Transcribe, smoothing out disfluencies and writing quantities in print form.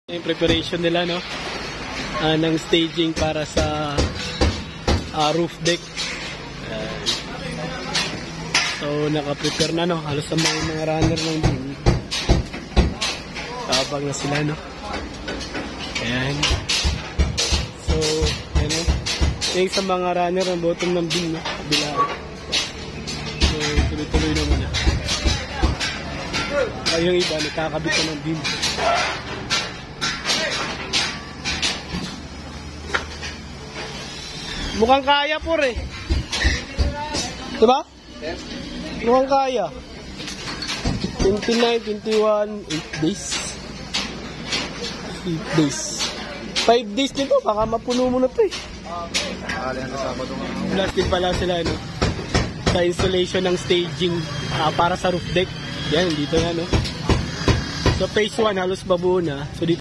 Yung preparation nila, no? Ng staging para sa roof deck. So, naka-prepare na, no? Halos sa mga runner ng beam. Kapag na sila, no? Ayan. So, ayan, no? Yung sa mga runner ng bottom ng beam, no? Kabila. So, tuloy-tuloy na muna. Ay, yung iba, nakakabit na ng beam. Mukhang kaya po rin. Diba? Mukhang kaya. 29, 21, 8 days. 8 days. 5 days nito, baka mapuno mo na ito eh. Plus din pala sila, no? Sa installation ng staging para sa roof deck. Yan, dito na, no? So phase 1 halos babuo na. So dito